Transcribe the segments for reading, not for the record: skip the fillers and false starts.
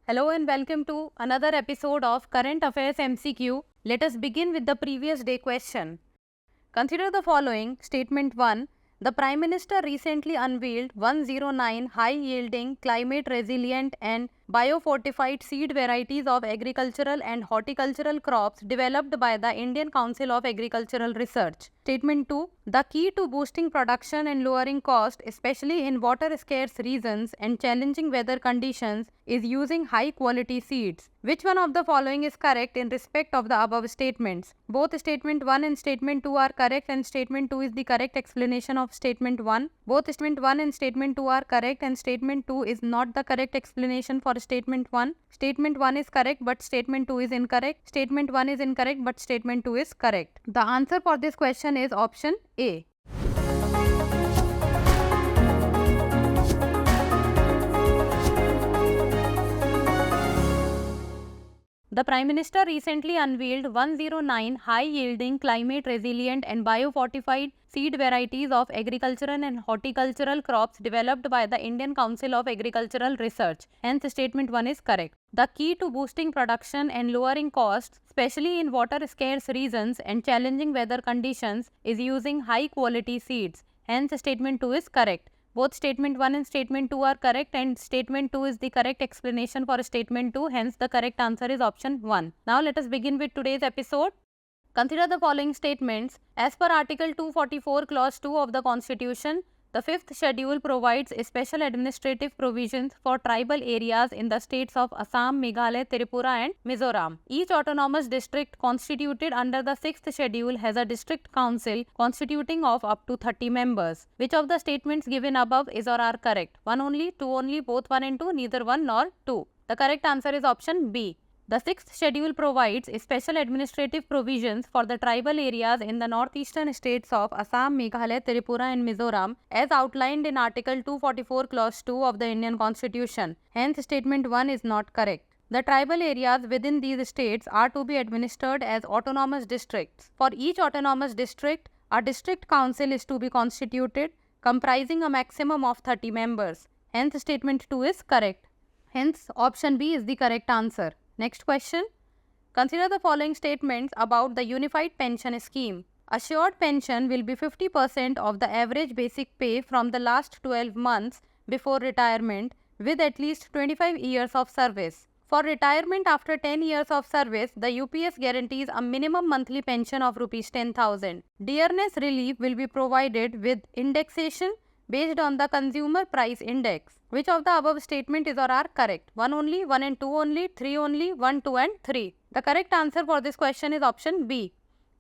Hello and welcome to another episode of Current Affairs MCQ. Let us begin with the previous day question. Consider the following. Statement 1. The Prime Minister recently unveiled 109 high-yielding, climate-resilient and biofortified seed varieties of agricultural and horticultural crops developed by the Indian Council of Agricultural Research. Statement 2. The key to boosting production and lowering cost, especially in water-scarce regions and challenging weather conditions, is using high-quality seeds. Which one of the following is correct in respect of the above statements? Both statement 1 and statement 2 are correct and statement 2 is the correct explanation of statement 1. Both statement 1 and statement 2 are correct and statement 2 is not the correct explanation for statement 1. Statement 1 is correct but statement 2 is incorrect. Statement 1 is incorrect but statement 2 is correct. The answer for this question is option A. The Prime Minister recently unveiled 109 high-yielding, climate-resilient and biofortified seed varieties of agricultural and horticultural crops developed by the Indian Council of Agricultural Research. Hence, statement 1 is correct. The key to boosting production and lowering costs, especially in water-scarce regions and challenging weather conditions, is using high-quality seeds. Hence, statement 2 is correct. Both statement 1 and statement 2 are correct and statement 2 is the correct explanation for statement 2. Hence, the correct answer is option 1. Now, let us begin with today's episode. Consider the following statements. As per Article 244 Clause 2 of the Constitution, the 5th schedule provides special administrative provisions for tribal areas in the states of Assam, Meghalaya, Tripura and Mizoram. Each autonomous district constituted under the 6th schedule has a district council constituting of up to 30 members. Which of the statements given above is or are correct? 1 only, 2 only, both 1 and 2, neither 1 nor 2. The correct answer is option B. The 6th schedule provides special administrative provisions for the tribal areas in the northeastern states of Assam, Meghalaya, Tripura and Mizoram as outlined in Article 244 Clause 2 of the Indian Constitution. Hence, statement 1 is not correct. The tribal areas within these states are to be administered as autonomous districts. For each autonomous district, a district council is to be constituted comprising a maximum of 30 members. Hence, statement 2 is correct. Hence, option B is the correct answer. Next question. Consider the following statements about the Unified Pension Scheme. Assured pension will be 50% of the average basic pay from the last 12 months before retirement with at least 25 years of service. For retirement after 10 years of service, the UPS guarantees a minimum monthly pension of Rs 10,000. Dearness relief will be provided with indexation based on the consumer price index. Which of the above statement is or are correct? 1 only, 1 and 2 only, 3 only, 1, 2 and 3. The correct answer for this question is option B.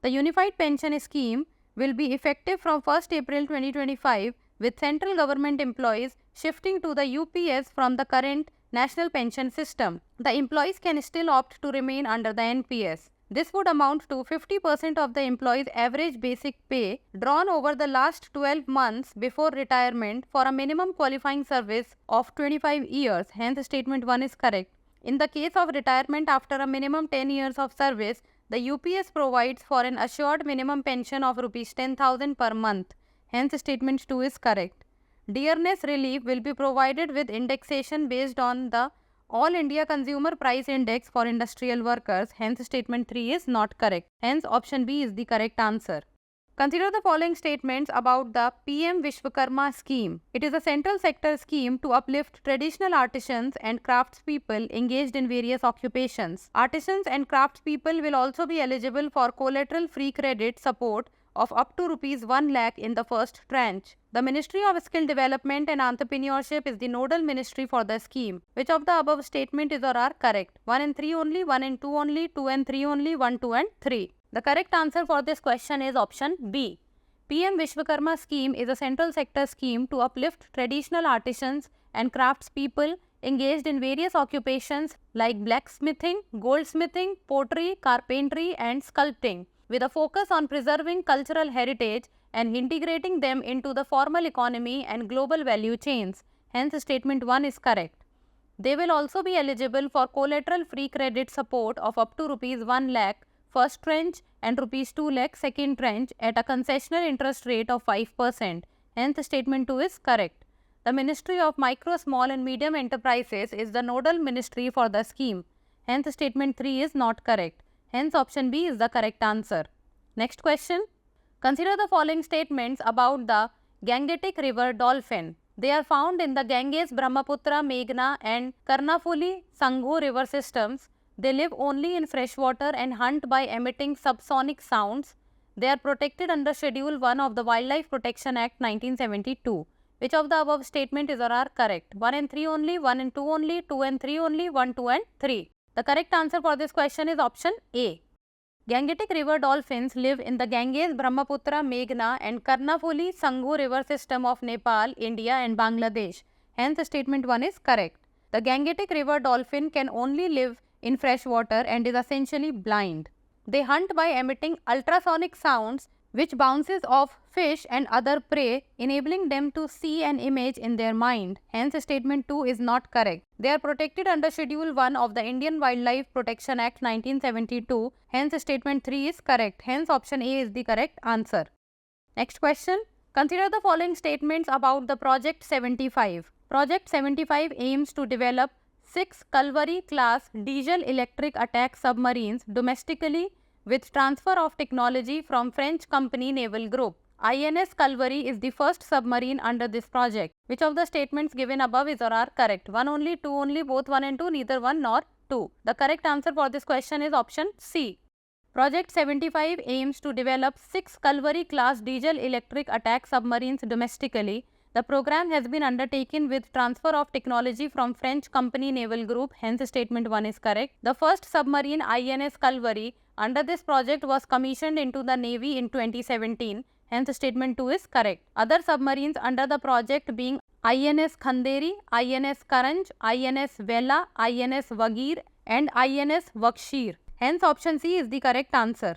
The Unified Pension Scheme will be effective from 1st April 2025 with central government employees shifting to the UPS from the current National Pension System. The employees can still opt to remain under the NPS. This would amount to 50% of the employee's average basic pay drawn over the last 12 months before retirement for a minimum qualifying service of 25 years. Hence, statement 1 is correct. In the case of retirement after a minimum 10 years of service, the UPS provides for an assured minimum pension of Rs 10,000 per month. Hence, statement 2 is correct. Dearness relief will be provided with indexation based on the All India Consumer Price Index for industrial workers. Hence, statement 3 is not correct. Hence, option B is the correct answer. Consider the following statements about the PM Vishwakarma scheme. It is a central sector scheme to uplift traditional artisans and craftspeople engaged in various occupations. Artisans and craftspeople will also be eligible for collateral-free credit support of up to Rs 1 lakh in the first tranche. The Ministry of Skill Development and Entrepreneurship is the nodal ministry for the scheme. Which of the above statement is or are correct? 1 and 3 only, 1 and 2 only, 2 and 3 only, 1, 2 and 3. The correct answer for this question is option B. PM Vishwakarma scheme is a central sector scheme to uplift traditional artisans and craftspeople engaged in various occupations like blacksmithing, goldsmithing, pottery, carpentry and sculpting, with a focus on preserving cultural heritage and integrating them into the formal economy and global value chains. Hence, statement 1 is correct. They will also be eligible for collateral-free credit support of up to Rs 1 lakh first tranche and Rs 2 lakh second tranche at a concessional interest rate of 5%. Hence, statement 2 is correct. The Ministry of Micro, Small and Medium Enterprises is the nodal ministry for the scheme. Hence, statement 3 is not correct. Hence, option B is the correct answer. Next question. Consider the following statements about the Gangetic River dolphin. They are found in the Ganges, Brahmaputra, Meghna and Karnafuli Sangho river systems. They live only in freshwater and hunt by emitting subsonic sounds. They are protected under Schedule 1 of the Wildlife Protection Act 1972. Which of the above statement is or are correct? 1 and 3 only, 1 and 2 only, 2 and 3 only, 1, 2 and 3. The correct answer for this question is option A. Gangetic river dolphins live in the Ganges, Brahmaputra, Meghna and Karnafuli Sangho river system of Nepal, India and Bangladesh. Hence, statement 1 is correct. The Gangetic river dolphin can only live in fresh water and is essentially blind. They hunt by emitting ultrasonic sounds which bounces off fish and other prey, enabling them to see an image in their mind. Hence, statement 2 is not correct. They are protected under Schedule 1 of the Indian Wildlife Protection Act 1972. Hence, statement 3 is correct. Hence, option A is the correct answer. Next question. Consider the following statements about the Project 75. Project 75 aims to develop 6 Kalvari-class diesel-electric attack submarines domestically with transfer of technology from French company Naval Group. INS Kalvari is the first submarine under this project. Which of the statements given above is or are correct? 1 only, 2 only, both 1 and 2, neither 1 nor 2. The correct answer for this question is option C. Project 75 aims to develop 6 Kalvari-class diesel-electric attack submarines domestically. The program has been undertaken with transfer of technology from French company Naval Group. Hence, statement 1 is correct. The first submarine INS Kalvari under this project was commissioned into the Navy in 2017. Hence, statement 2 is correct. Other submarines under the project being INS Khanderi, INS Karanj, INS Vela, INS Vagir and INS Vakshir. Hence, option C is the correct answer.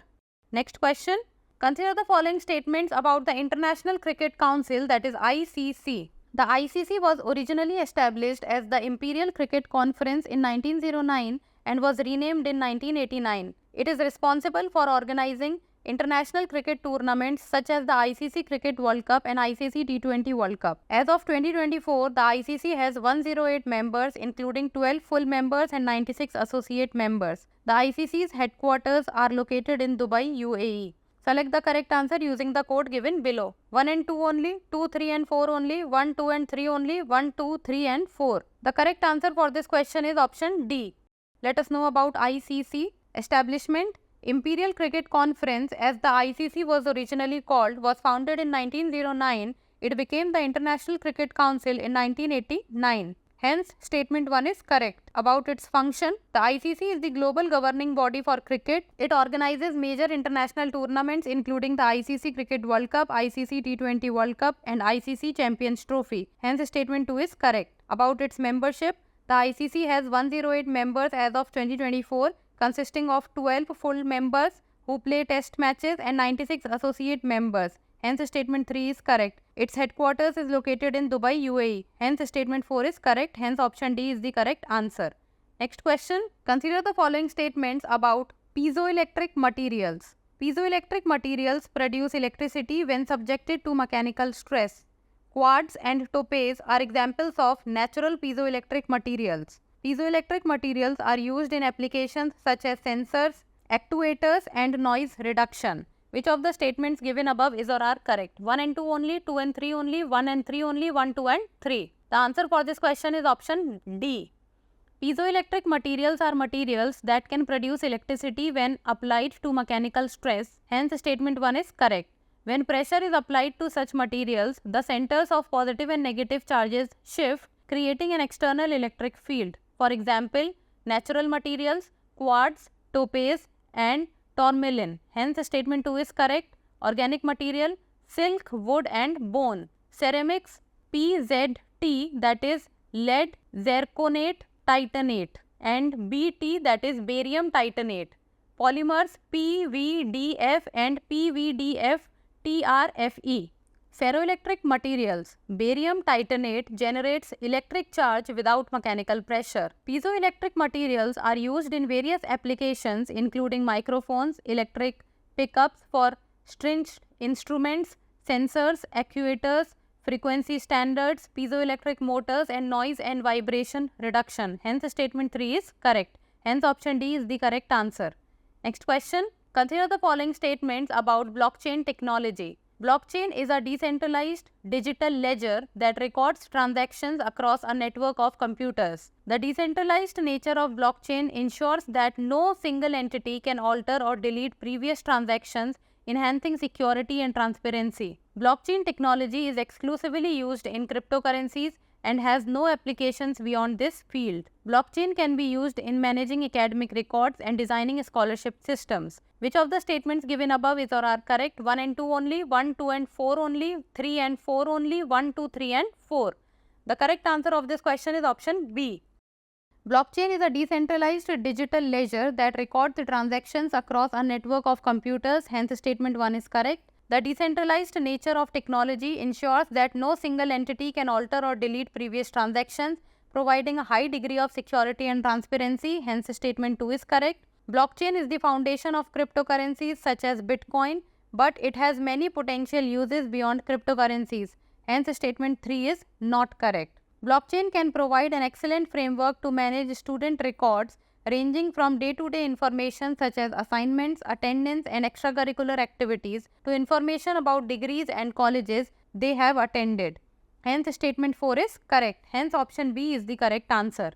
Next question. Consider the following statements about the International Cricket Council, that is ICC. The ICC was originally established as the Imperial Cricket Conference in 1909 and was renamed in 1989. It is responsible for organizing international cricket tournaments such as the ICC Cricket World Cup and ICC T20 World Cup. As of 2024, the ICC has 108 members including 12 full members and 96 associate members. The ICC's headquarters are located in Dubai, UAE. Select the correct answer using the code given below. 1 and 2 only, 2, 3 and 4 only, 1, 2 and 3 only, 1, 2, 3 and 4. The correct answer for this question is option D. Let us know about ICC. Establishment. Imperial Cricket Conference, as the ICC was originally called, was founded in 1909. It became the International Cricket Council in 1989. Hence, statement 1 is correct. About its function, the ICC is the global governing body for cricket. It organizes major international tournaments including the ICC Cricket World Cup, ICC T20 World Cup and ICC Champions Trophy. Hence, statement 2 is correct. About its membership, the ICC has 108 members as of 2024, consisting of 12 full members who play test matches and 96 associate members. Hence, statement 3 is correct. Its headquarters is located in Dubai, UAE. Hence, statement 4 is correct. Hence, option D is the correct answer. Next question. Consider the following statements about piezoelectric materials. Piezoelectric materials produce electricity when subjected to mechanical stress. Quartz and topaz are examples of natural piezoelectric materials. Piezoelectric materials are used in applications such as sensors, actuators and noise reduction. Which of the statements given above is or are correct? 1 and 2 only, 2 and 3 only, 1 and 3 only, 1, 2 and 3. The answer for this question is option D. Piezoelectric materials are materials that can produce electricity when applied to mechanical stress. Hence, statement 1 is correct. When pressure is applied to such materials, the centers of positive and negative charges shift, creating an external electric field. For example, natural materials, quartz, topaz and tourmaline. Hence, statement 2 is correct. Organic material, silk, wood and bone. Ceramics, PZT, that is lead zirconate titanate, and BT, that is barium titanate. Polymers, PVDF and PVDF TRFE. Ferroelectric materials. Barium titanate generates electric charge without mechanical pressure. Piezoelectric materials are used in various applications including microphones, electric pickups for stringed instruments, sensors, actuators, frequency standards, piezoelectric motors, and noise and vibration reduction. Hence, statement 3 is correct. Hence, option D is the correct answer. Next question. Consider the following statements about blockchain technology. Blockchain is a decentralized digital ledger that records transactions across a network of computers. The decentralized nature of blockchain ensures that no single entity can alter or delete previous transactions, enhancing security and transparency. Blockchain technology is exclusively used in cryptocurrencies and has no applications beyond this field. Blockchain can be used in managing academic records and designing scholarship systems. Which of the statements given above is or are correct? 1 and 2 only, 1, 2 and 4 only, 3 and 4 only, 1, 2, 3 and 4. The correct answer of this question is option B. Blockchain is a decentralized digital ledger that records the transactions across a network of computers. Hence, statement 1 is correct. The decentralized nature of technology ensures that no single entity can alter or delete previous transactions, providing a high degree of security and transparency. Hence, statement 2 is correct. Blockchain is the foundation of cryptocurrencies such as Bitcoin, but it has many potential uses beyond cryptocurrencies. Hence, statement 3 is not correct. Blockchain can provide an excellent framework to manage student records ranging from day-to-day information such as assignments, attendance and extracurricular activities to information about degrees and colleges they have attended. Hence, statement 4 is correct. Hence, option B is the correct answer.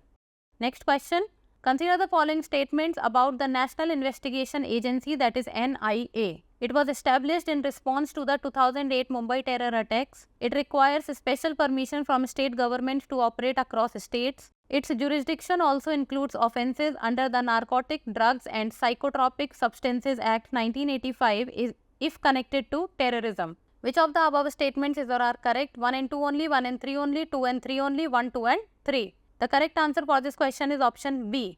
Next question. Consider the following statements about the National Investigation Agency, that is NIA. It was established in response to the 2008 Mumbai terror attacks. It requires special permission from state government to operate across states. Its jurisdiction also includes offences under the Narcotic Drugs and Psychotropic Substances Act 1985 if connected to terrorism. Which of the above statements is or are correct? 1 and 2 only, 1 and 3 only, 2 and 3 only, 1, 2 and 3. The correct answer for this question is option B.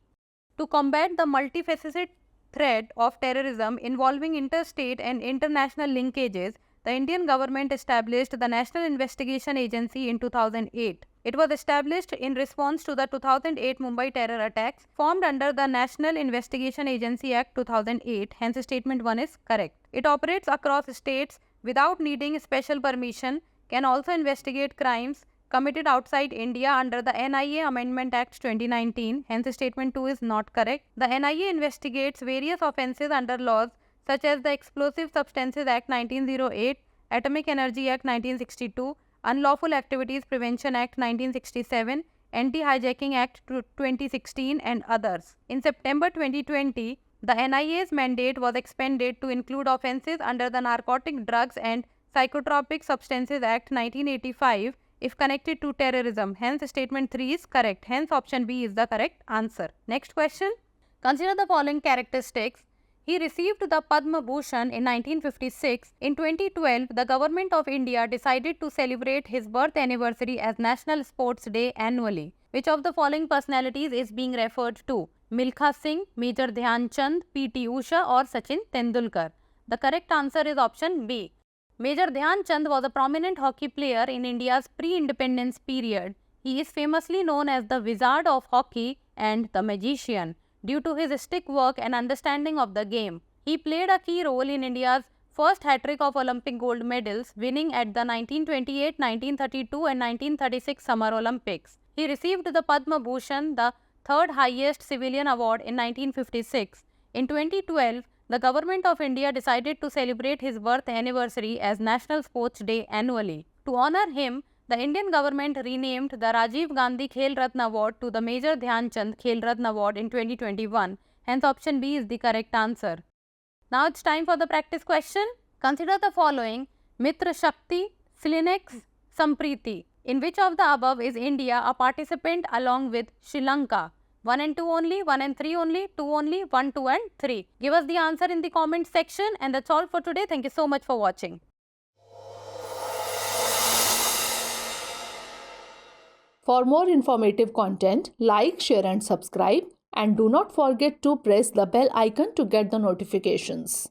To combat the multifaceted threat of terrorism involving interstate and international linkages, the Indian government established the National Investigation Agency in 2008. It was established in response to the 2008 Mumbai terror attacks, formed under the National Investigation Agency Act 2008. Hence, statement 1 is correct. It operates across states without needing special permission, can also investigate crimes committed outside India under the NIA Amendment Act 2019. Hence, statement 2 is not correct. The NIA investigates various offences under laws such as the Explosive Substances Act 1908, Atomic Energy Act 1962, Unlawful Activities Prevention Act 1967, Anti-Hijacking Act 2016 and others. In September 2020, the NIA's mandate was expanded to include offences under the Narcotic Drugs and Psychotropic Substances Act 1985 if connected to terrorism. Hence, statement 3 is correct. Hence, option B is the correct answer. Next question. Consider the following characteristics. He received the Padma Bhushan in 1956. In 2012, the Government of India decided to celebrate his birth anniversary as National Sports Day annually. Which of the following personalities is being referred to? Milkha Singh, Major Dhyan Chand, P.T. Usha or Sachin Tendulkar? The correct answer is option B. Major Dhyan Chand was a prominent hockey player in India's pre-independence period. He is famously known as the Wizard of Hockey and the Magician due to his stick work and understanding of the game. He played a key role in India's first hat-trick of Olympic gold medals, winning at the 1928, 1932 and 1936 Summer Olympics. He received the Padma Bhushan, the third highest civilian award, in 1956. In 2012, the Government of India decided to celebrate his birth anniversary as National Sports Day annually. To honour him, the Indian government renamed the Rajiv Gandhi Khel Ratna Award to the Major Dhyan Chand Khel Ratna Award in 2021. Hence, option B is the correct answer. Now it's time for the practice question. Consider the following: Mitra Shakti, Slinex, Sampriti. In which of the above is India a participant along with Sri Lanka? 1 and 2 only, 1 and 3 only, 2 only, 1, 2 and 3. Give us the answer in the comment section, and that's all for today. Thank you so much for watching. For more informative content, like, share and subscribe, and do not forget to press the bell icon to get the notifications.